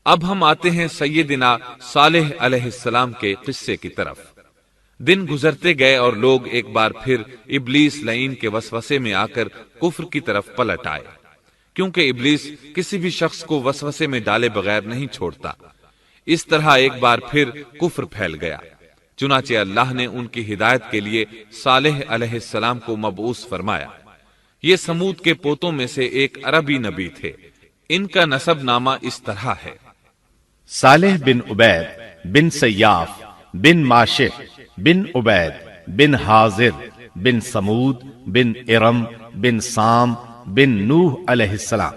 اب ہم آتے ہیں سیدنا صالح علیہ السلام کے قصے کی طرف۔ دن گزرتے گئے اور لوگ ایک بار پھر ابلیس لعین کے وسوسے میں آ کر کفر کی طرف پلٹ آئے، کیونکہ ابلیس کسی بھی شخص کو وسوسے میں ڈالے بغیر نہیں چھوڑتا۔ اس طرح ایک بار پھر کفر پھیل گیا، چنانچہ اللہ نے ان کی ہدایت کے لیے صالح علیہ السلام کو مبعوث فرمایا۔ یہ سمود کے پوتوں میں سے ایک عربی نبی تھے۔ ان کا نسب نامہ اس طرح ہے: صالح بن عبید بن سیاف بن ماشق بن عبید بن حاضر بن سمود بن ارم بن سام بن نوح علیہ السلام۔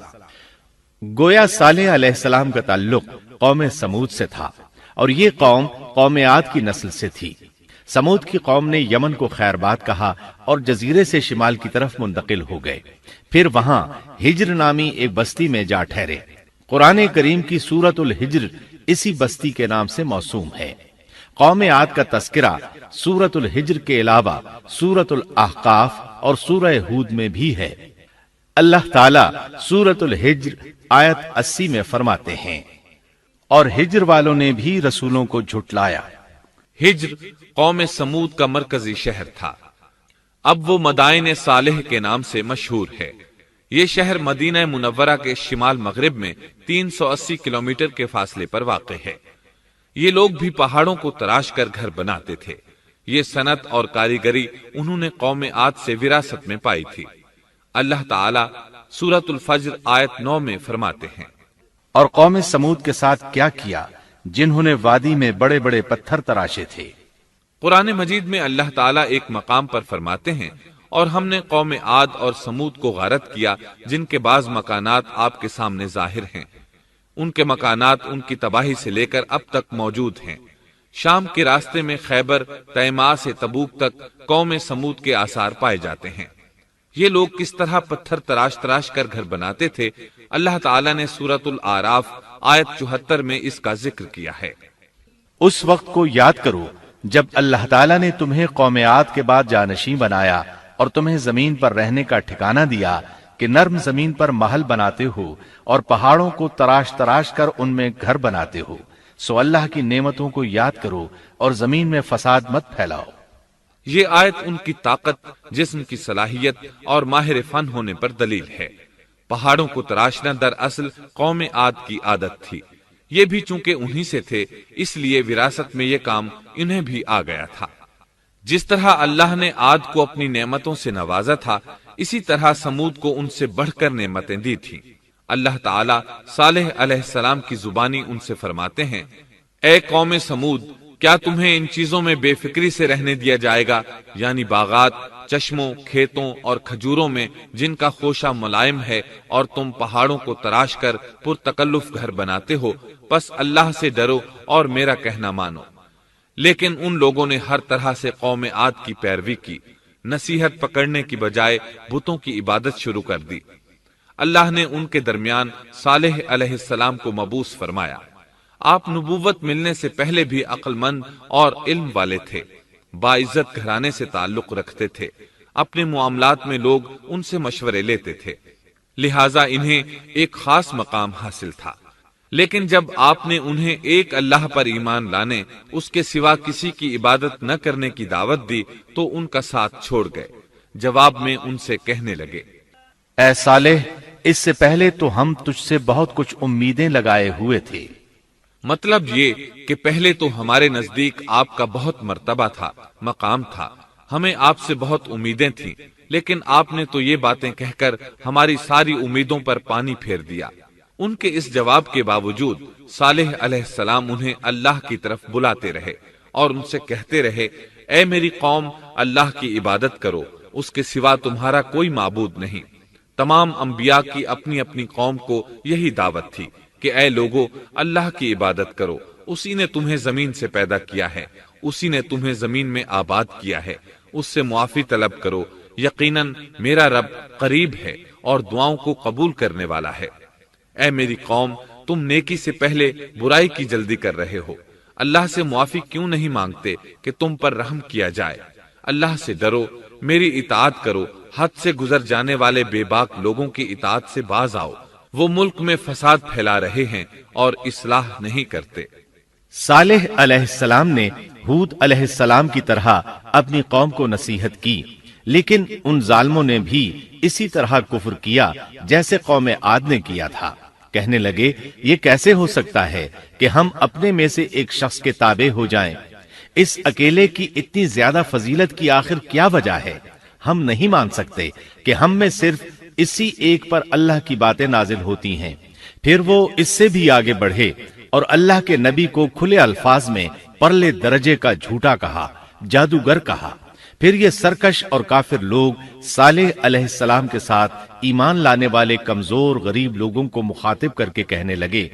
گویا صالح علیہ السلام کا تعلق قوم سمود سے تھا، اور یہ قوم عاد کی نسل سے تھی۔ سمود کی قوم نے یمن کو خیر باد کہا اور جزیرے سے شمال کی طرف منتقل ہو گئے، پھر وہاں ہجر نامی ایک بستی میں جا ٹھہرے۔ قرآن کریم کی سورۃ الحجر اسی بستی کے نام سے موسوم ہے۔ قوم عاد کا تذکرہ سورۃ الحجر کے علاوہ سورۃ الاحقاف اور سورہ ہود میں بھی ہے۔ اللہ تعالی سورۃ الحجر آیت 80 میں فرماتے ہیں، اور ہجر والوں نے بھی رسولوں کو جھٹلایا۔ ہجر قوم سمود کا مرکزی شہر تھا۔ اب وہ مدائن صالح کے نام سے مشہور ہے۔ یہ شہر مدینہ منورہ کے شمال مغرب میں 380 کلومیٹر کے فاصلے پر واقع ہے۔ یہ لوگ بھی پہاڑوں کو تراش کر گھر بناتے تھے۔ یہ صنعت اور کاریگری انہوں نے قوم عاد سے وراثت میں پائی تھی۔ اللہ تعالی سورۃ الفجر آیت 9 میں فرماتے ہیں، اور قوم سمود کے ساتھ کیا کیا جنہوں نے وادی میں بڑے بڑے پتھر تراشے تھے۔ قرآن مجید میں اللہ تعالیٰ ایک مقام پر فرماتے ہیں، اور ہم نے قوم عاد اور سمود کو غارت کیا جن کے بعض مکانات آپ کے سامنے ظاہر ہیں۔ ان کے مکانات ان کی تباہی سے لے کر اب تک موجود ہیں۔ شام کے راستے میں خیبر، تیماء سے تبوک تک قوم سمود کے آثار پائے جاتے ہیں۔ یہ لوگ کس طرح پتھر تراش تراش کر گھر بناتے تھے، اللہ تعالیٰ نے سورۃ الاعراف آیت 74 میں اس کا ذکر کیا ہے۔ اس وقت کو یاد کرو جب اللہ تعالیٰ نے تمہیں قوم عاد کے بعد جانشین بنایا اور تمہیں زمین پر رہنے کا ٹھکانہ دیا کہ نرم زمین پر محل بناتے ہو اور پہاڑوں کو تراش تراش کر ان میں گھر بناتے ہو۔ سو اللہ کی نعمتوں کو یاد کرو اور زمین میں فساد مت پھیلاؤ۔ یہ آیت ان کی طاقت، جسم کی صلاحیت اور ماہر فن ہونے پر دلیل ہے۔ پہاڑوں کو تراشنا دراصل قوم عاد کی عادت تھی۔ یہ بھی چونکہ انہی سے تھے، اس لیے وراثت میں یہ کام انہیں بھی آ گیا تھا۔ جس طرح اللہ نے عاد کو اپنی نعمتوں سے نوازا تھا، اسی طرح سمود کو ان سے بڑھ کر نعمتیں دی تھیں۔ اللہ تعالیٰ صالح علیہ السلام کی زبانی ان سے فرماتے ہیں، اے قوم سمود، کیا تمہیں ان چیزوں میں بے فکری سے رہنے دیا جائے گا، یعنی باغات، چشموں، کھیتوں اور کھجوروں میں جن کا خوشہ ملائم ہے، اور تم پہاڑوں کو تراش کر پرتکلف گھر بناتے ہو، پس اللہ سے ڈرو اور میرا کہنا مانو۔ لیکن ان لوگوں نے ہر طرح سے قوم عاد کی پیروی کی، نصیحت پکڑنے کی بجائے بتوں کی عبادت شروع کر دی۔ اللہ نے ان کے درمیان صالح علیہ السلام کو مبعوث فرمایا۔ آپ نبوت ملنے سے پہلے بھی عقل مند اور علم والے تھے، باعزت گھرانے سے تعلق رکھتے تھے، اپنے معاملات میں لوگ ان سے مشورے لیتے تھے، لہٰذا انہیں ایک خاص مقام حاصل تھا۔ لیکن جب آپ نے انہیں ایک اللہ پر ایمان لانے، اس کے سوا کسی کی عبادت نہ کرنے کی دعوت دی تو ان کا ساتھ چھوڑ گئے۔ جواب میں ان سے کہنے لگے، اے صالح، اس سے پہلے تو ہم تجھ سے بہت کچھ امیدیں لگائے ہوئے تھے۔ مطلب یہ کہ پہلے تو ہمارے نزدیک آپ کا بہت مرتبہ تھا، مقام تھا، ہمیں آپ سے بہت امیدیں تھیں، لیکن آپ نے تو یہ باتیں کہہ کر ہماری ساری امیدوں پر پانی پھیر دیا۔ ان کے اس جواب کے باوجود صالح علیہ السلام انہیں اللہ کی طرف بلاتے رہے اور ان سے کہتے رہے، اے میری قوم، اللہ کی عبادت کرو، اس کے سوا تمہارا کوئی معبود نہیں۔ تمام انبیاء کی اپنی اپنی قوم کو یہی دعوت تھی کہ اے لوگو، اللہ کی عبادت کرو، اسی نے تمہیں زمین سے پیدا کیا ہے، اسی نے تمہیں زمین میں آباد کیا ہے، اس سے معافی طلب کرو، یقیناً میرا رب قریب ہے اور دعاؤں کو قبول کرنے والا ہے۔ اے میری قوم، تم نیکی سے پہلے برائی کی جلدی کر رہے ہو، اللہ سے معافی کیوں نہیں مانگتے کہ تم پر رحم کیا جائے؟ اللہ سے ڈرو، میری اطاعت کرو، حد سے گزر جانے والے بے باک لوگوں کی اطاعت سے باز آؤ، وہ ملک میں فساد پھیلا رہے ہیں اور اصلاح نہیں کرتے۔ صالح علیہ السلام نے ہود علیہ السلام کی طرح اپنی قوم کو نصیحت کی، لیکن ان ظالموں نے بھی اسی طرح کفر کیا جیسے قوم عاد نے کیا تھا۔ کہنے لگے یہ کیسے ہو سکتا ہے کہ ہم اپنے میں سے ایک شخص کے تابع ہو جائیں؟ اس اکیلے کی اتنی زیادہ فضیلت کی آخر کیا وجہ ہے؟ ہم نہیں مان سکتے کہ ہم میں صرف اسی ایک پر اللہ کی باتیں نازل ہوتی ہیں۔ پھر وہ اس سے بھی آگے بڑھے اور اللہ کے نبی کو کھلے الفاظ میں پرلے درجے کا جھوٹا کہا، جادوگر کہا۔ پھر یہ سرکش اور کافر لوگ صالح علیہ السلام کے ساتھ ایمان لانے والے کمزور غریب لوگوں کو مخاطب کر کے کہنے لگے،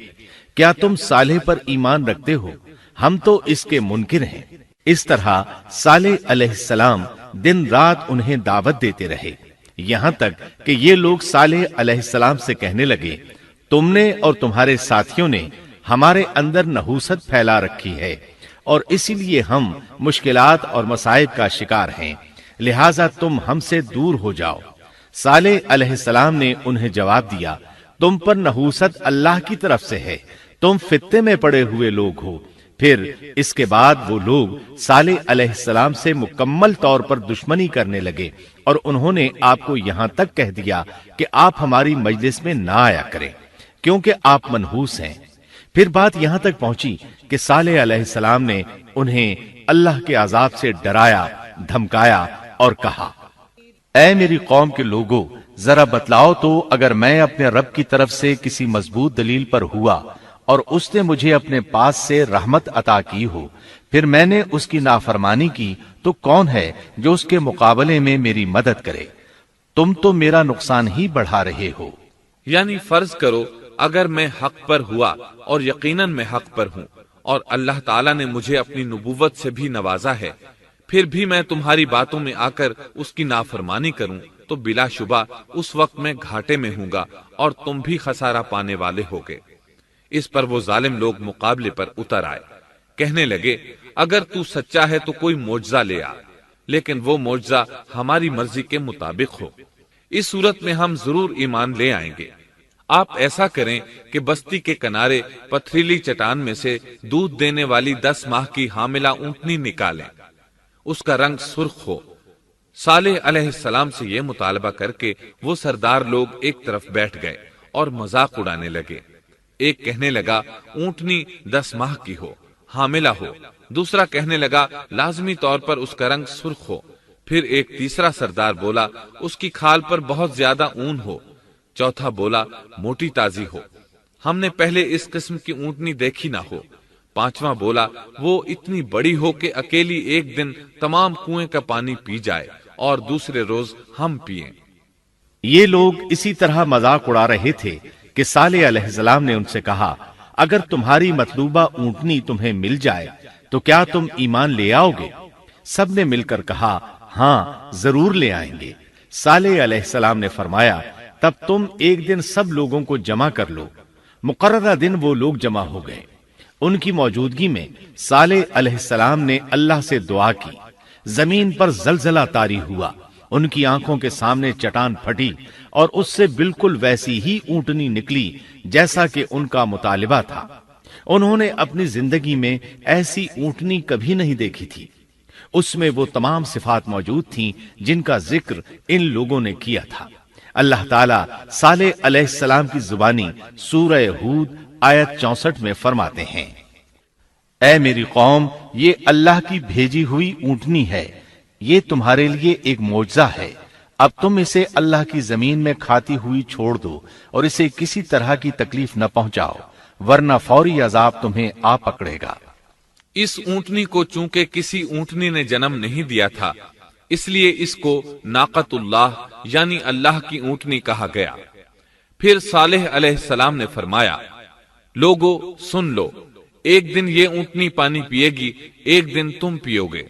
کیا تم صالح پر ایمان رکھتے ہو؟ ہم تو اس کے منکر ہیں۔ اس طرح صالح علیہ السلام دن رات انہیں دعوت دیتے رہے، یہاں تک کہ یہ لوگ صالح علیہ السلام سے کہنے لگے، تم نے اور تمہارے ساتھیوں نے ہمارے اندر نحوست پھیلا رکھی ہے اور اسی لیے ہم مشکلات اور مصائب کا شکار ہیں، لہٰذا تم ہم سے دور ہو جاؤ۔ صالح علیہ السلام نے انہیں جواب دیا، تم پر نحوست اللہ کی طرف سے ہے، تم فتنے میں پڑے ہوئے لوگ ہو۔ پھر اس کے بعد وہ لوگ صالح علیہ السلام سے مکمل طور پر دشمنی کرنے لگے اور انہوں نے آپ کو یہاں تک کہہ دیا کہ آپ ہماری مجلس میں نہ آیا کریں کیونکہ آپ منحوس ہیں۔ پھر بات یہاں تک پہنچی کہ صالح علیہ السلام نے انہیں اللہ کے عذاب سے ڈرایا، دھمکایا اور کہا، اے میری قوم کے لوگوں، ذرا بتلاؤ تو اگر میں اپنے رب کی طرف سے کسی مضبوط دلیل پر ہوا اور اس نے مجھے اپنے پاس سے رحمت عطا کی ہو، پھر میں نے اس کی نافرمانی کی، تو کون ہے جو اس کے مقابلے میں میری مدد کرے؟ تم تو میرا نقصان ہی بڑھا رہے ہو۔ یعنی فرض کرو اگر میں حق پر ہوا اور یقیناً میں حق پر ہوں اور اللہ تعالیٰ نے مجھے اپنی نبوت سے بھی نوازا ہے، پھر بھی میں تمہاری باتوں میں آ کر اس کی نافرمانی کروں تو بلا شبہ اس وقت میں گھاٹے میں ہوں گا اور تم بھی خسارہ پانے والے ہوگے۔ اس پر وہ ظالم لوگ مقابلے پر اتر آئے، کہنے لگے اگر تو سچا ہے تو کوئی معجزہ لے آ، لیکن وہ معجزہ ہماری مرضی کے مطابق ہو، اس صورت میں ہم ضرور ایمان لے آئیں گے۔ آپ ایسا کریں کہ بستی کے کنارے پتھریلی چٹان میں سے دودھ دینے والی 10 ماہ کی حاملہ اونٹنی نکالیں، اس کا رنگ سرخ ہو۔ صالح علیہ السلام سے یہ مطالبہ کر کے وہ سردار لوگ ایک طرف بیٹھ گئے اور مذاق اڑانے لگے۔ ایک کہنے لگا اونٹنی 10 ماہ کی ہو، حاملہ ہو۔ دوسرا کہنے لگا لازمی طور پر اس کا رنگ سرخ ہو۔ پھر ایک تیسرا سردار بولا اس کی کھال پر بہت زیادہ اون ہو۔ چوتھا بولا موٹی تازی ہو، ہم نے پہلے اس قسم کی اونٹنی دیکھی نہ ہو۔ پانچواں بولا وہ اتنی بڑی ہو کہ اکیلی ایک دن تمام کنویں کا پانی پی جائے اور دوسرے روز ہم پیئیں۔ یہ لوگ اسی طرح مذاق اڑا رہے تھے کہ صالح علیہ السلام نے ان سے کہا، اگر تمہاری مطلوبہ اونٹنی تمہیں مل جائے تو کیا تم ایمان لے آؤ گے؟ سب نے مل کر کہا، ہاں ضرور لے آئیں گے۔ صالح علیہ السلام نے فرمایا، تب تم ایک دن سب لوگوں کو جمع کر لو۔ مقررہ دن وہ لوگ جمع ہو گئے۔ ان کی موجودگی میں صالح علیہ السلام نے اللہ سے دعا کی، زمین پر زلزلہ طاری ہوا، ان کی آنکھوں کے سامنے چٹان پھٹی اور اس سے بالکل ویسی ہی اونٹنی نکلی جیسا کہ ان کا مطالبہ تھا۔ انہوں نے اپنی زندگی میں ایسی اونٹنی کبھی نہیں دیکھی تھی۔ اس میں وہ تمام صفات موجود تھیں جن کا ذکر ان لوگوں نے کیا تھا۔ اللہ تعالیٰ صالح علیہ السلام کی زبانی سورہ ہود آیت 64 میں فرماتے ہیں، اے میری قوم، یہ اللہ کی بھیجی ہوئی اونٹنی ہے، یہ تمہارے لیے ایک معجزہ ہے۔ اب تم اسے اللہ کی زمین میں کھاتی ہوئی چھوڑ دو اور اسے کسی طرح کی تکلیف نہ پہنچاؤ، ورنہ فوری عذاب تمہیں آ پکڑے گا۔ اس اونٹنی کو چونکہ کسی اونٹنی نے جنم نہیں دیا تھا، اس لیے اس کو ناقۃ اللہ یعنی اللہ کی اونٹنی کہا گیا۔ پھر صالح علیہ السلام نے فرمایا، لوگو سن لو، ایک دن یہ اونٹنی پانی پیے گی، ایک دن تم پیو گے،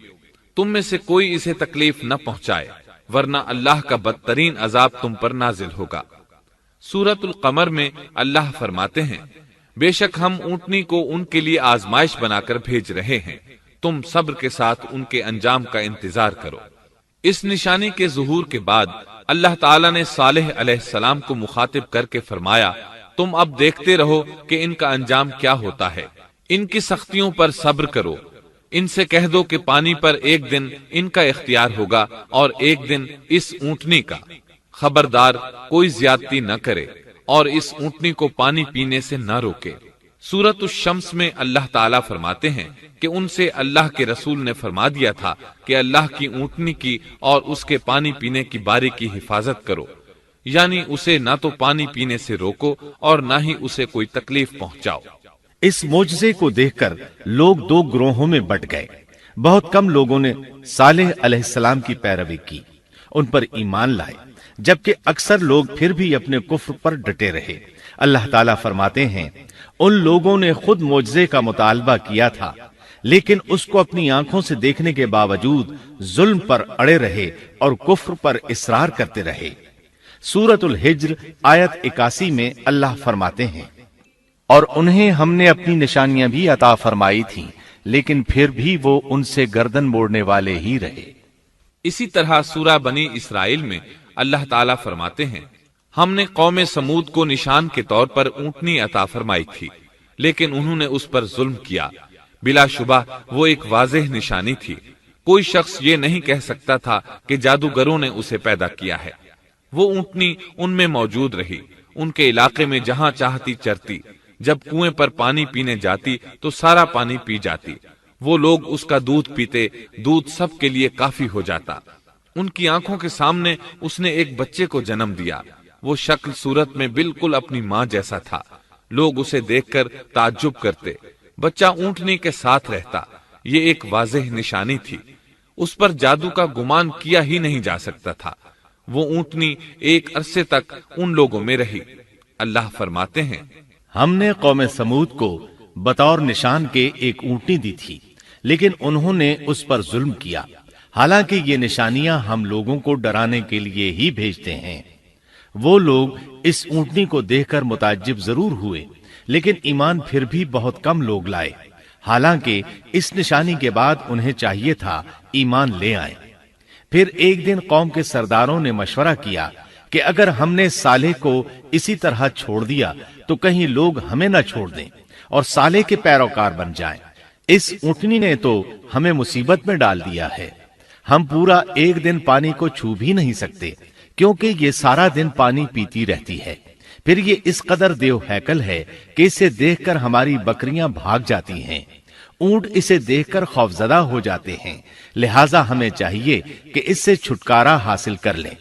تم میں سے کوئی اسے تکلیف نہ پہنچائے، ورنہ اللہ کا بدترین عذاب تم پر نازل ہوگا۔ سورۃ القمر میں اللہ فرماتے ہیں، بے شک ہم اونٹنی کو ان کے لیے آزمائش بنا کر بھیج رہے ہیں، تم صبر کے ساتھ ان کے انجام کا انتظار کرو۔ اس نشانی کے ظہور کے بعد اللہ تعالیٰ نے صالح علیہ السلام کو مخاطب کر کے فرمایا، تم اب دیکھتے رہو کہ ان کا انجام کیا ہوتا ہے، ان کی سختیوں پر صبر کرو۔ ان سے کہہ دو کہ پانی پر ایک دن ان کا اختیار ہوگا اور ایک دن اس اونٹنی کا، خبردار کوئی زیادتی نہ کرے اور اس اونٹنی کو پانی پینے سے نہ روکے۔ سورۃ الشمس میں اللہ تعالیٰ فرماتے ہیں کہ ان سے اللہ کے رسول نے فرما دیا تھا کہ اللہ کی اونٹنی کی اور اس کے پانی پینے کی باری کی حفاظت کرو، یعنی اسے نہ تو پانی پینے سے روکو اور نہ ہی اسے کوئی تکلیف پہنچاؤ۔ اس معجزے کو دیکھ کر لوگ دو گروہوں میں بٹ گئے۔ بہت کم لوگوں نے صالح علیہ السلام کی پیروی کی، ان پر ایمان لائے، جبکہ اکثر لوگ پھر بھی اپنے کفر پر ڈٹے رہے۔ اللہ تعالیٰ فرماتے ہیں ان لوگوں نے خود معجزے کا مطالبہ کیا تھا، لیکن اس کو اپنی آنکھوں سے دیکھنے کے باوجود ظلم پر اڑے رہے اور کفر پر اصرار کرتے رہے۔ سورۃ الحجر آیت 81 میں اللہ فرماتے ہیں اور انہیں ہم نے اپنی نشانیاں بھی عطا فرمائی تھیں، لیکن پھر بھی وہ ان سے گردن موڑنے والے ہی رہے۔ اسی طرح سورہ بنی اسرائیل میں اللہ تعالیٰ فرماتے ہیں ہم نے قوم سمود کو نشان کے طور پر اونٹنی عطا فرمائی تھی، لیکن انہوں نے اس پر ظلم کیا۔ بلا شبہ وہ ایک واضح نشانی تھی، کوئی شخص یہ نہیں کہہ سکتا تھا کہ جادوگروں نے اسے پیدا کیا ہے۔ وہ اونٹنی ان میں موجود رہی، ان کے علاقے میں جہاں چاہتی چرتی، جب کنویں پر پانی پینے جاتی تو سارا پانی پی جاتی۔ وہ لوگ اس کا دودھ پیتے، دودھ سب کے لیے کافی ہو جاتا۔ ان کی آنکھوں کے سامنے اس نے ایک بچے کو جنم دیا، وہ شکل صورت میں بالکل اپنی ماں جیسا تھا۔ لوگ اسے دیکھ کر تعجب کرتے، بچہ اونٹنی کے ساتھ رہتا، یہ ایک واضح نشانی تھی، اس پر جادو کا گمان کیا ہی نہیں جا سکتا تھا۔ وہ اونٹنی ایک عرصے تک ان لوگوں میں رہی۔ اللہ فرماتے ہیں ہم نے قوم سمود کو بطور نشان کے ایک اونٹنی دی تھی، لیکن انہوں نے اس پر ظلم کیا، حالانکہ یہ نشانیاں ہم لوگوں کو ڈرانے کے لیے ہی بھیجتے ہیں۔ وہ لوگ اس اونٹنی کو دیکھ کر متعجب ضرور ہوئے، لیکن ایمان پھر بھی بہت کم لوگ لائے، حالانکہ اس نشانی کے بعد انہیں چاہیے تھا ایمان لے آئیں۔ پھر ایک دن قوم کے سرداروں نے مشورہ کیا کہ اگر ہم نے صالح کو اسی طرح چھوڑ دیا تو کہیں لوگ ہمیں نہ چھوڑ دیں اور صالح کے پیروکار بن جائیں۔ اس اونٹنی نے تو ہمیں مصیبت میں ڈال دیا ہے، ہم پورا ایک دن پانی کو چھو بھی نہیں سکتے، کیونکہ یہ سارا دن پانی پیتی رہتی ہے۔ پھر یہ اس قدر دیو ہیکل ہے کہ اسے دیکھ کر ہماری بکریاں بھاگ جاتی ہیں، اونٹ اسے دیکھ کر خوفزدہ ہو جاتے ہیں، لہٰذا ہمیں چاہیے کہ اس سے چھٹکارا حاصل کر لیں۔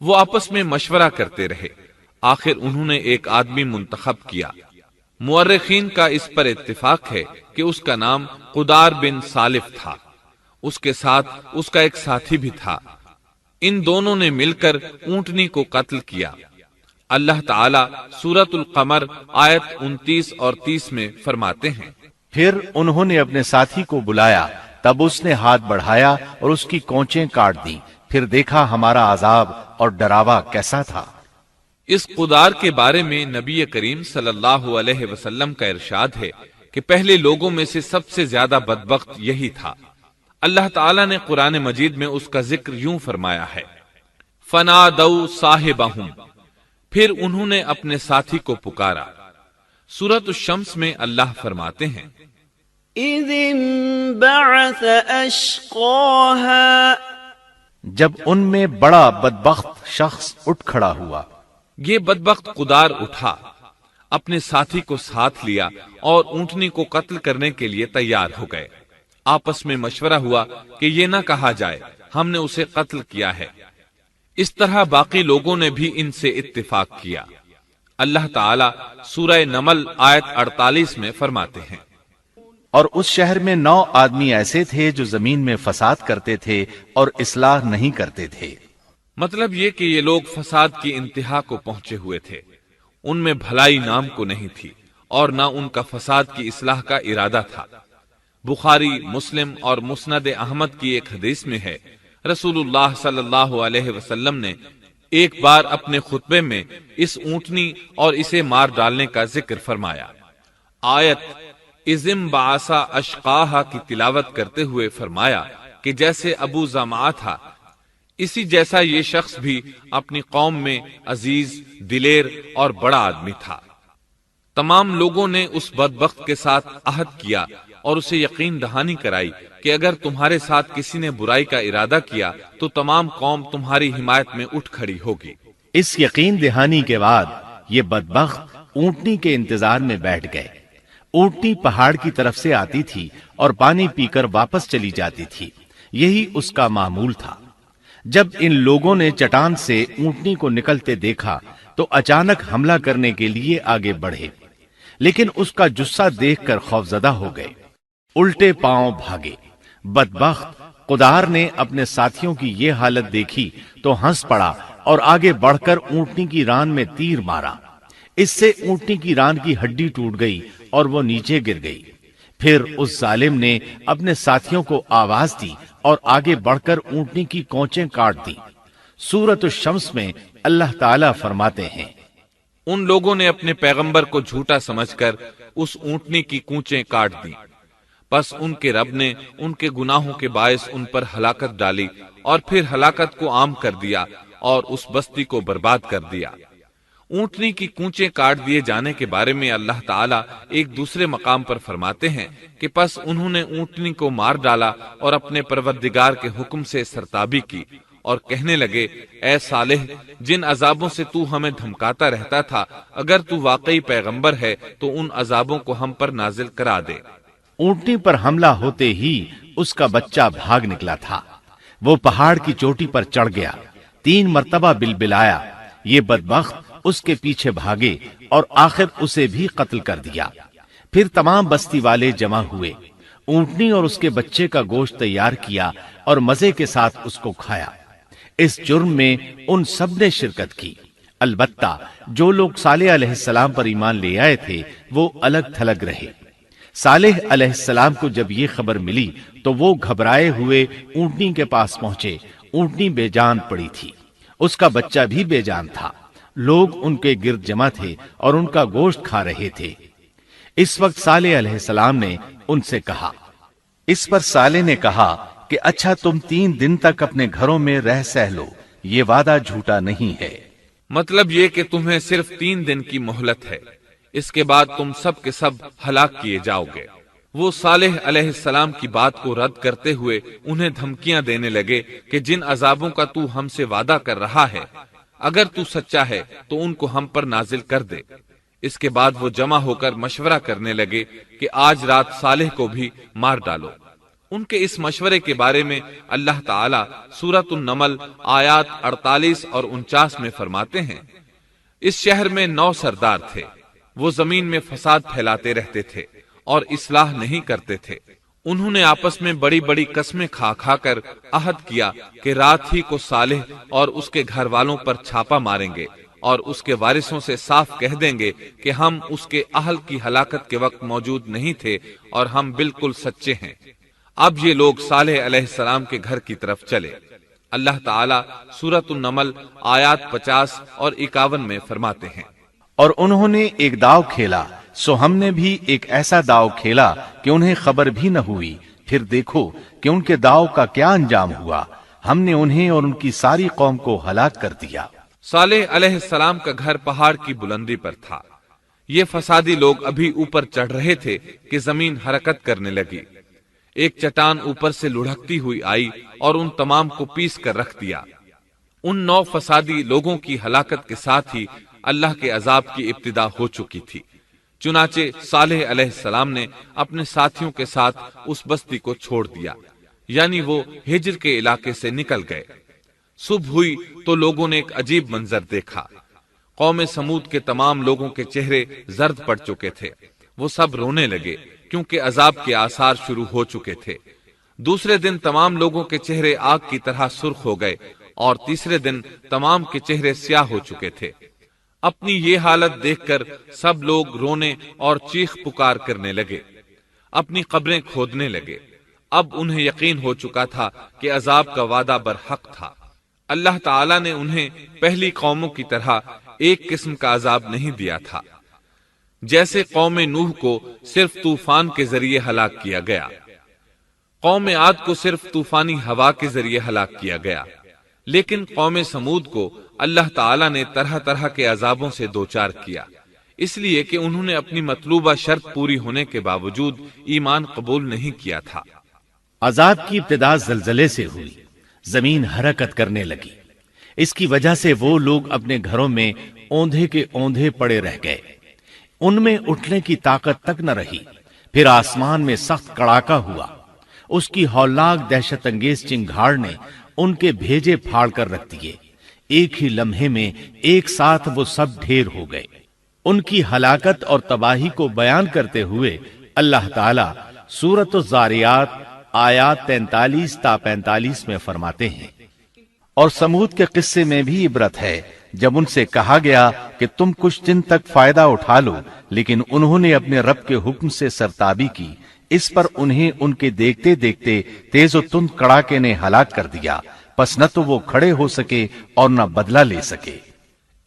وہ آپس میں مشورہ کرتے رہے، آخر انہوں نے ایک آدمی منتخب کیا۔ مورخین کا اس پر اتفاق ہے کہ اس کا نام قدار بن سالف تھا، اس کے ساتھ اس کا ایک ساتھی بھی تھا۔ ان دونوں نے مل کر اونٹنی کو قتل کیا۔ اللہ تعالیٰ سورۃ القمر آیت 29 اور 30 میں فرماتے ہیں پھر انہوں نے اپنے ساتھی کو بلایا، تب اس نے ہاتھ بڑھایا اور اس کی کونچیں کاٹ دی، پھر دیکھا ہمارا عذاب اور ڈراوا کیسا تھا۔ اس قدار کے بارے میں نبی کریم صلی اللہ علیہ وسلم کا ارشاد ہے کہ پہلے لوگوں میں سے سب سے زیادہ بدبخت یہی تھا۔ اللہ تعالیٰ نے قرآن مجید میں اس کا ذکر یوں فرمایا ہے فَنَادَوْا صَاحِبَهُمْ، پھر انہوں نے اپنے ساتھی کو پکارا۔ سورۃ الشمس میں اللہ فرماتے ہیں إِذِ انبَعَثَ أَشْقَاهَا، جب ان میں بڑا بدبخت شخص اٹھ کھڑا ہوا۔ یہ بدبخت قدار اٹھا، اپنے ساتھی کو ساتھ لیا اور اونٹنی کو قتل کرنے کے لیے تیار ہو گئے۔ آپس میں مشورہ ہوا کہ یہ نہ کہا جائے ہم نے اسے قتل کیا ہے۔ اس طرح باقی لوگوں نے بھی ان سے اتفاق کیا۔ اللہ تعالیٰ سورہ نمل آیت 48 میں فرماتے ہیں اور اس شہر میں 9 آدمی ایسے تھے جو زمین میں فساد کرتے تھے اور اصلاح نہیں کرتے تھے۔ مطلب یہ کہ یہ لوگ فساد کی انتہا کو پہنچے ہوئے تھے، ان میں بھلائی نام کو نہیں تھی اور نہ ان کا فساد کی اصلاح کا ارادہ تھا۔ بخاری، مسلم اور مسند احمد کی ایک حدیث میں ہے رسول اللہ صلی اللہ علیہ وسلم نے ایک بار اپنے خطبے میں اس اونٹنی اور اسے مار ڈالنے کا ذکر فرمایا۔ آیت اذم بعثا اشقاہا کی تلاوت کرتے ہوئے فرمایا کہ جیسے ابو زمعہ تھا، اسی جیسا یہ شخص بھی اپنی قوم میں عزیز، دلیر اور بڑا آدمی تھا۔ تمام لوگوں نے اس بدبخت کے ساتھ عہد کیا اور اسے یقین دہانی کرائی کہ اگر تمہارے ساتھ کسی نے برائی کا ارادہ کیا تو تمام قوم تمہاری حمایت میں اٹھ کھڑی ہوگی۔ اس یقین دہانی کے بعد یہ بدبخت اونٹنی کے انتظار میں بیٹھ گئے۔ اونٹنی پہاڑ کی طرف سے آتی تھی اور پانی پی کر واپس چلی جاتی تھی، یہی اس کا معمول تھا۔ جب ان لوگوں نے چٹان سے اونٹنی کو نکلتے دیکھا تو اچانک حملہ کرنے کے لیے آگے بڑھے، لیکن اس کا جثہ دیکھ کر خوفزدہ ہو گئے، الٹے پاؤں بھاگے۔ بدبخت قدار نے اپنے ساتھیوں کی یہ حالت دیکھی تو ہنس پڑا اور آگے بڑھ کر اونٹنی کی ران میں تیر مارا۔ اس سے اونٹنی کی ران کی ہڈی ٹوٹ گئی اور وہ نیچے گر گئی۔ پھر اس ظالم نے اپنے ساتھیوں کو آواز دی اور آگے بڑھ کر اونٹنی کی کونچیں کاٹ دی۔ سورۃ الشمس میں اللہ تعالیٰ فرماتے ہیں، ان لوگوں نے اپنے پیغمبر کو جھوٹا سمجھ کر اس اونٹنی کی کونچیں کاٹ دی، پس ان کے رب نے ان کے گناہوں کے باعث ان پر ہلاکت ڈالی اور پھر ہلاکت کو عام کر دیا اور اس بستی کو برباد کر دیا۔ اونٹنی کی کونچیں کاٹ دیے جانے کے بارے میں اللہ تعالیٰ ایک دوسرے مقام پر فرماتے ہیں کہ پس انہوں نے اونٹنی کو مار ڈالا اور اپنے پروردگار کے حکم سے سرتابی کی اور کہنے لگے، اے صالح، جن عذابوں سے تو ہمیں دھمکاتا رہتا تھا، اگر تو واقعی پیغمبر ہے تو ان عذابوں کو ہم پر نازل کرا دے۔ اونٹنی پر حملہ ہوتے ہی اس کا بچہ بھاگ نکلا تھا۔ وہ پہاڑ کی چوٹی پر چڑھ گیا، 3 مرتبہ بلبلایا۔ یہ بدبخت اس کے پیچھے بھاگے اور آخر اسے بھی قتل کر دیا۔ پھر تمام بستی والے جمع ہوئے، اونٹنی اور اس کے بچے کا گوشت تیار کیا اور مزے کے ساتھ اس کو کھایا۔ اس جرم میں ان سب نے شرکت کی، البتہ جو لوگ صالح علیہ السلام پر ایمان لے آئے تھے وہ الگ تھلگ رہے۔ صالح علیہ السلام کو جب یہ خبر ملی تو وہ گھبرائے ہوئے اونٹنی کے پاس پہنچے۔ اونٹنی بے جان پڑی تھی، اس کا بچہ بھی بے جان تھا۔ لوگ ان کے گرد جمع تھے اور ان کا گوشت کھا رہے تھے۔ اس وقت صالح علیہ السلام نے ان سے کہا، اس پر صالح نے کہا کہ اچھا تم 3 دن تک اپنے گھروں میں رہ سہ لو، یہ وعدہ جھوٹا نہیں ہے۔ مطلب یہ کہ تمہیں صرف 3 دن کی مہلت ہے، اس کے بعد تم سب کے سب ہلاک کیے جاؤ گے۔ وہ صالح علیہ السلام کی بات کو رد کرتے ہوئے انہیں دھمکیاں دینے لگے کہ جن عذابوں کا تو ہم سے وعدہ کر رہا ہے، اگر تو سچا ہے تو ان کو ہم پر نازل کر دے۔ اس کے بعد وہ جمع ہو کر مشورہ کرنے لگے کہ آج رات صالح کو بھی مار ڈالو۔ ان کے اس مشورے کے بارے میں اللہ تعالیٰ سورۃ النمل آیات 48 اور 49 میں فرماتے ہیں، اس شہر میں 9 سردار تھے، وہ زمین میں فساد پھیلاتے رہتے تھے اور اصلاح نہیں کرتے تھے۔ انہوں نے آپس میں بڑی بڑی قسمیں کھا کھا کر عہد کیا کہ رات ہی کو صالح اور اس کے گھر والوں پر چھاپا ماریں گے اور اس کے وارثوں سے صاف کہہ دیں گے کہ ہم اس کے اہل کی ہلاکت کے وقت موجود نہیں تھے اور ہم بالکل سچے ہیں۔ اب یہ لوگ صالح علیہ السلام کے گھر کی طرف چلے۔ اللہ تعالیٰ سورۃ النمل آیات 50 اور 51 میں فرماتے ہیں، اور انہوں نے ایک داؤ کھیلا، سو ہم نے بھی ایک ایسا داؤ کھیلا کہ انہیں خبر بھی نہ ہوئی۔ پھر دیکھو کہ ان کے داؤ کا کیا انجام ہوا، ہم نے انہیں اور ان کی ساری قوم کو ہلاک کر دیا۔ صالح علیہ السلام کا گھر پہاڑ کی بلندی پر تھا۔ یہ فسادی لوگ ابھی اوپر چڑھ رہے تھے کہ زمین حرکت کرنے لگی۔ ایک چٹان اوپر سے لڑھکتی ہوئی آئی اور ان تمام کو پیس کر رکھ دیا۔ ان 9 فسادی لوگوں کی ہلاکت کے ساتھ ہی اللہ کے عذاب کی ابتدا ہو چکی تھی۔ چنانچہ صالح علیہ السلام نے اپنے ساتھیوں کے ساتھ اس بستی کو چھوڑ دیا، یعنی وہ ہجر کے علاقے سے نکل گئے۔ صبح ہوئی تو لوگوں نے ایک عجیب منظر دیکھا۔ قوم سمود کے تمام لوگوں کے چہرے زرد پڑ چکے تھے، وہ سب رونے لگے کیونکہ عذاب کے آثار شروع ہو چکے تھے۔ دوسرے دن تمام لوگوں کے چہرے آگ کی طرح سرخ ہو گئے اور تیسرے دن تمام کے چہرے سیاہ ہو چکے تھے۔ اپنی یہ حالت دیکھ کر سب لوگ رونے اور چیخ پکار کرنے لگے، اپنی قبریں کھودنے لگے۔ اب انہیں یقین ہو چکا تھا کہ عذاب کا وعدہ برحق تھا۔ اللہ تعالیٰ نے انہیں پہلی قوموں کی طرح ایک قسم کا عذاب نہیں دیا تھا، جیسے قوم نوح کو صرف طوفان کے ذریعے ہلاک کیا گیا، قوم عاد کو صرف طوفانی ہوا کے ذریعے ہلاک کیا گیا، لیکن قوم سمود کو اللہ تعالیٰ نے طرح طرح کے عذابوں سے دوچار کیا۔ اس لیے کہ انہوں نے اپنی مطلوبہ شرط پوری ہونے کے باوجود ایمان قبول نہیں کیا تھا۔ عذاب کی ابتدا زلزلے سے ہوئی، زمین حرکت کرنے لگی۔ اس کی وجہ سے وہ لوگ اپنے گھروں میں اوندھے کے اوندھے پڑے رہ گئے، ان میں اٹھنے کی طاقت تک نہ رہی۔ پھر آسمان میں سخت کڑاکا ہوا، اس کی ہولناک دہشت انگیز چنگھاڑ نے ان کے بھیجے پھاڑ کر رکھ دیے۔ ایک ہی لمحے میں ایک ساتھ وہ سب ڈھیر ہو گئے۔ ان کی ہلاکت اور تباہی کو بیان کرتے ہوئے اللہ تعالی سورۃ الذاریات آیات 43 تا 45 میں فرماتے ہیں، اور سمود کے قصے میں بھی عبرت ہے جب ان سے کہا گیا کہ تم کچھ دن تک فائدہ اٹھا لو، لیکن انہوں نے اپنے رب کے حکم سے سرتابی کی، اس پر انہیں ان کے دیکھتے دیکھتے تیز و تند کڑاکے نے ہلاک کر دیا، پس نہ تو وہ کھڑے ہو سکے اور نہ بدلہ لے سکے۔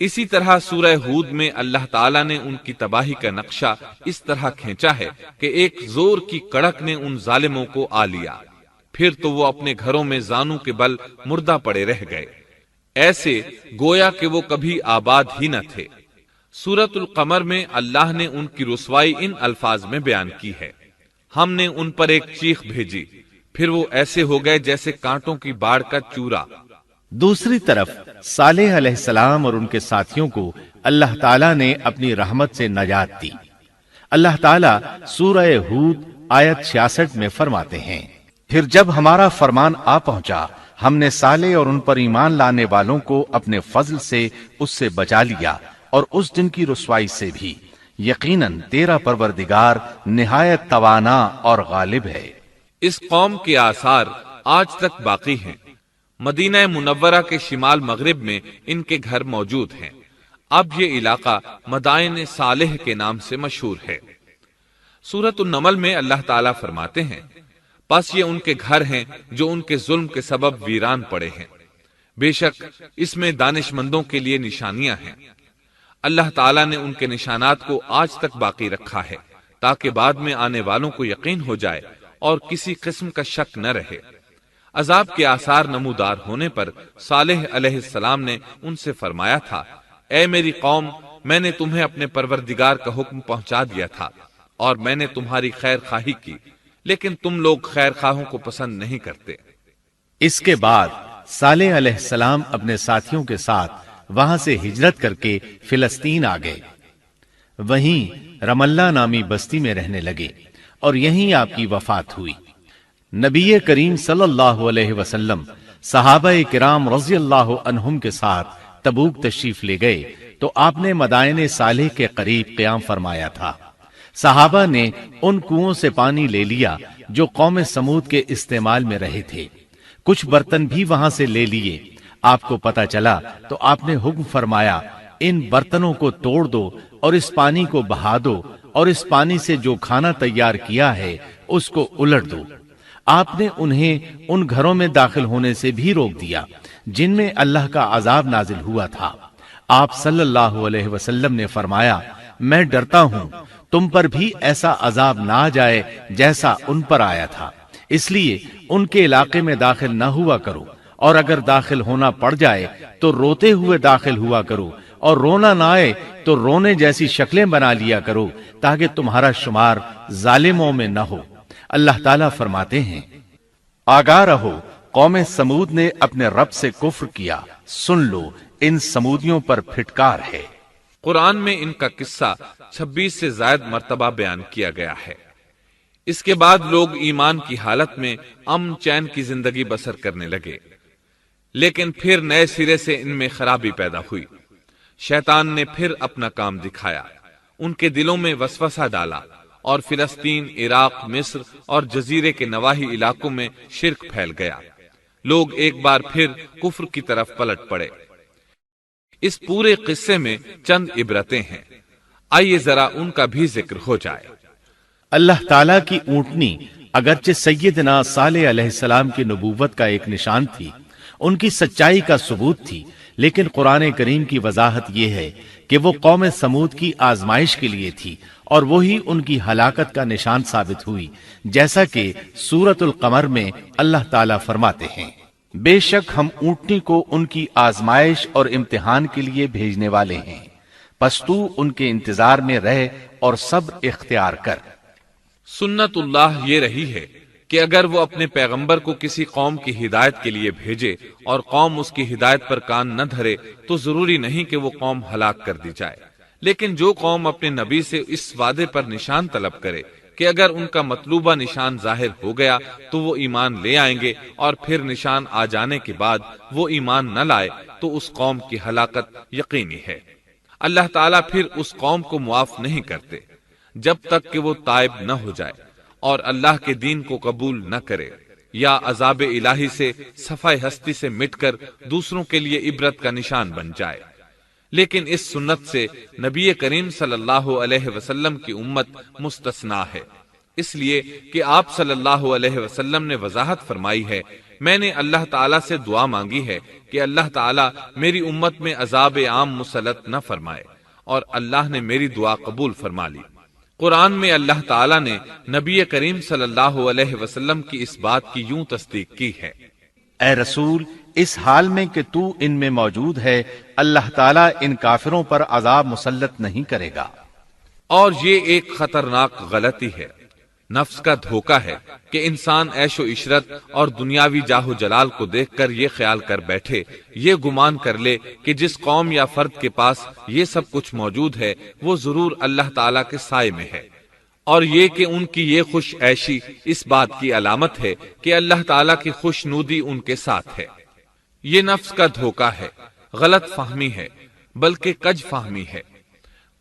اسی طرح سورہ ہود میں اللہ تعالیٰ نے ان کی تباہی کا نقشہ اس طرح کھینچا ہے کہ ایک زور کی کڑک نے ان ظالموں کو آ لیا، پھر تو وہ اپنے گھروں میں زانوں کے بل مردہ پڑے رہ گئے، ایسے گویا کہ وہ کبھی آباد ہی نہ تھے۔ سورۃ القمر میں اللہ نے ان کی رسوائی ان الفاظ میں بیان کی ہے، ہم نے ان پر ایک چیخ بھیجی، پھر وہ ایسے ہو گئے جیسے کانٹوں کی باڑ کا چورا۔ دوسری طرف صالح علیہ السلام اور ان کے ساتھیوں کو اللہ تعالیٰ نے اپنی رحمت سے نجات دی۔ اللہ تعالیٰ سورہ ہود آیت 66 میں فرماتے ہیں، پھر جب ہمارا فرمان آ پہنچا ہم نے صالح اور ان پر ایمان لانے والوں کو اپنے فضل سے اس سے بچا لیا اور اس دن کی رسوائی سے بھی، یقیناً تیرا پروردگار نہایت توانا اور غالب ہے۔ اس قوم کے آثار آج تک باقی ہیں۔ مدینہ منورہ کے شمال مغرب میں ان کے گھر موجود ہیں۔ اب یہ علاقہ مدائن صالح کے نام سے مشہور ہے۔ سورۃ النمل میں اللہ تعالیٰ فرماتے ہیں، پس یہ ان کے گھر ہیں جو ان کے ظلم کے سبب ویران پڑے ہیں، بے شک اس میں دانش مندوں کے لیے نشانیاں ہیں۔ اللہ تعالیٰ نے ان کے نشانات کو آج تک باقی رکھا ہے تاکہ بعد میں آنے والوں کو یقین ہو جائے اور کسی قسم کا شک نہ رہے۔ عذاب کے آثار نمودار ہونے پر صالح علیہ السلام نے ان سے فرمایا تھا، اے میری قوم، میں نے تمہیں اپنے پروردگار کا حکم پہنچا دیا تھا اور میں نے تمہاری خیر خواہی کی، لیکن تم لوگ خیر خواہوں کو پسند نہیں کرتے۔ اس کے بعد صالح علیہ السلام اپنے ساتھیوں کے ساتھ وہاں سے ہجرت کر کے فلسطین آ گئے، وہیں رملہ نامی بستی میں رہنے لگے اور یہیں آپ کی وفات ہوئی۔ نبی کریم صلی اللہ علیہ وسلم صحابہ کرام رضی اللہ عنہم کے ساتھ تبوک تشریف لے گئے تو آپ نے مدائن صالح کے قریب قیام فرمایا تھا۔ صحابہ نے ان کنووں سے پانی لے لیا جو قوم سمود کے استعمال میں رہے تھے، کچھ برتن بھی وہاں سے لے لیے۔ آپ کو پتہ چلا تو آپ نے حکم فرمایا، ان برتنوں کو توڑ دو اور اس پانی کو بہا دو اور اس پانی سے جو کھانا تیار کیا ہے اس کو الٹ دو۔ آپ نے انہیں ان گھروں میں داخل ہونے سے بھی روک دیا جن میں اللہ کا عذاب نازل ہوا تھا۔ آپ صلی اللہ علیہ وسلم نے فرمایا، میں ڈرتا ہوں تم پر بھی ایسا عذاب نہ آ جائے جیسا ان پر آیا تھا، اس لیے ان کے علاقے میں داخل نہ ہوا کرو، اور اگر داخل ہونا پڑ جائے تو روتے ہوئے داخل ہوا کرو، اور رونا نہ آئے تو رونے جیسی شکلیں بنا لیا کرو تاکہ تمہارا شمار ظالموں میں نہ ہو۔ اللہ تعالیٰ فرماتے ہیں، آگاہ رہو، قوم سمود نے اپنے رب سے کفر کیا، سن لو ان سمودیوں پر پھٹکار ہے۔ قرآن میں ان کا قصہ 26 سے زائد مرتبہ بیان کیا گیا ہے۔ اس کے بعد لوگ ایمان کی حالت میں امن چین کی زندگی بسر کرنے لگے، لیکن پھر نئے سرے سے ان میں خرابی پیدا ہوئی۔ شیطان نے پھر اپنا کام دکھایا، ان کے دلوں میں وسوسہ ڈالا اور فلسطین، عراق، مصر اور جزیرے کے نواحی علاقوں میں شرک پھیل گیا۔ لوگ ایک بار پھر کفر کی طرف پلٹ پڑے۔ اس پورے قصے میں چند عبرتیں ہیں، آئیے ذرا ان کا بھی ذکر ہو جائے۔ اللہ تعالیٰ کی اونٹنی اگرچہ سیدنا صالح علیہ السلام کی نبوت کا ایک نشان تھی، ان کی سچائی کا ثبوت تھی، لیکن قرآن کریم کی وضاحت یہ ہے کہ وہ قوم سمود کی آزمائش کے لیے تھی اور وہی ان کی ہلاکت کا نشان ثابت ہوئی، جیسا کہ سورۃ القمر میں اللہ تعالیٰ فرماتے ہیں، بے شک ہم اونٹنی کو ان کی آزمائش اور امتحان کے لیے بھیجنے والے ہیں، پس تو ان کے انتظار میں رہ اور صبر اختیار کر۔ سنت اللہ یہ رہی ہے کہ اگر وہ اپنے پیغمبر کو کسی قوم کی ہدایت کے لیے بھیجے اور قوم اس کی ہدایت پر کان نہ دھرے تو ضروری نہیں کہ وہ قوم ہلاک کر دی جائے، لیکن جو قوم اپنے نبی سے اس وعدے پر نشان طلب کرے کہ اگر ان کا مطلوبہ نشان ظاہر ہو گیا تو وہ ایمان لے آئیں گے، اور پھر نشان آ جانے کے بعد وہ ایمان نہ لائے تو اس قوم کی ہلاکت یقینی ہے۔ اللہ تعالیٰ پھر اس قوم کو معاف نہیں کرتے جب تک کہ وہ تائب نہ ہو جائے اور اللہ کے دین کو قبول نہ کرے، یا عذاب الہی سے صفحہ ہستی سے مٹ کر دوسروں کے لیے عبرت کا نشان بن جائے۔ لیکن اس سنت سے نبی کریم صلی اللہ علیہ وسلم کی امت مستثنا ہے، اس لیے کہ آپ صلی اللہ علیہ وسلم نے وضاحت فرمائی ہے، میں نے اللہ تعالیٰ سے دعا مانگی ہے کہ اللہ تعالیٰ میری امت میں عذاب عام مسلط نہ فرمائے، اور اللہ نے میری دعا قبول فرما لی۔ قرآن میں اللہ تعالیٰ نے نبی کریم صلی اللہ علیہ وسلم کی اس بات کی یوں تصدیق کی ہے، اے رسول، اس حال میں کہ تو ان میں موجود ہے، اللہ تعالیٰ ان کافروں پر عذاب مسلط نہیں کرے گا۔ اور یہ ایک خطرناک غلطی ہے، نفس کا دھوکہ ہے کہ انسان عیش و عشرت اور دنیاوی جاہ و جلال کو دیکھ کر یہ خیال کر بیٹھے، یہ گمان کر لے کہ جس قوم یا فرد کے پاس یہ سب کچھ موجود ہے وہ ضرور اللہ تعالیٰ کے سائے میں ہے، اور یہ کہ ان کی یہ خوش عیشی اس بات کی علامت ہے کہ اللہ تعالیٰ کی خوش نودی ان کے ساتھ ہے۔ یہ نفس کا دھوکہ ہے، غلط فہمی ہے، بلکہ کج فہمی ہے۔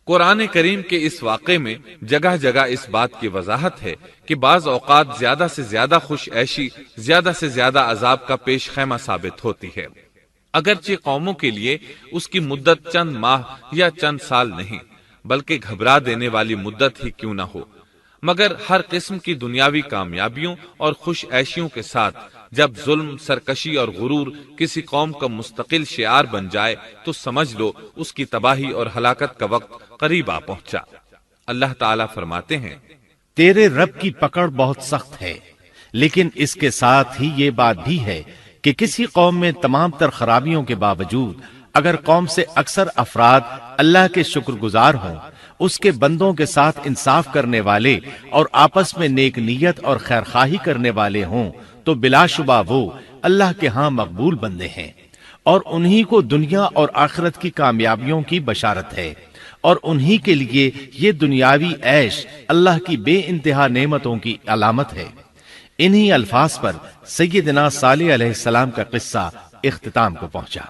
قرآن کریم کے اس واقعے میں جگہ جگہ اس بات کی وضاحت ہے کہ بعض اوقات زیادہ سے زیادہ خوش عیشی زیادہ سے زیادہ عذاب کا پیش خیمہ ثابت ہوتی ہے، اگرچہ قوموں کے لیے اس کی مدت چند ماہ یا چند سال نہیں بلکہ گھبرا دینے والی مدت ہی کیوں نہ ہو، مگر ہر قسم کی دنیاوی کامیابیوں اور خوش عیشیوں کے ساتھ جب ظلم، سرکشی اور غرور کسی قوم کا مستقل شعار بن جائے تو سمجھ لو اس کی تباہی اور ہلاکت کا وقت قریب آ پہنچا۔ اللہ تعالیٰ فرماتے ہیں، تیرے رب کی پکڑ بہت سخت ہے، لیکن اس کے ساتھ ہی یہ بات بھی ہے کہ کسی قوم میں تمام تر خرابیوں کے باوجود اگر قوم سے اکثر افراد اللہ کے شکر گزار ہوں، اس کے بندوں کے ساتھ انصاف کرنے والے اور آپس میں نیک نیت اور خیرخواہی کرنے والے ہوں تو بلا شبہ وہ اللہ کے ہاں مقبول بندے ہیں، اور انہی کو دنیا اور آخرت کی کامیابیوں کی بشارت ہے، اور انہی کے لیے یہ دنیاوی عیش اللہ کی بے انتہا نعمتوں کی علامت ہے۔ انہی الفاظ پر سیدنا صالح علیہ السلام کا قصہ اختتام کو پہنچا۔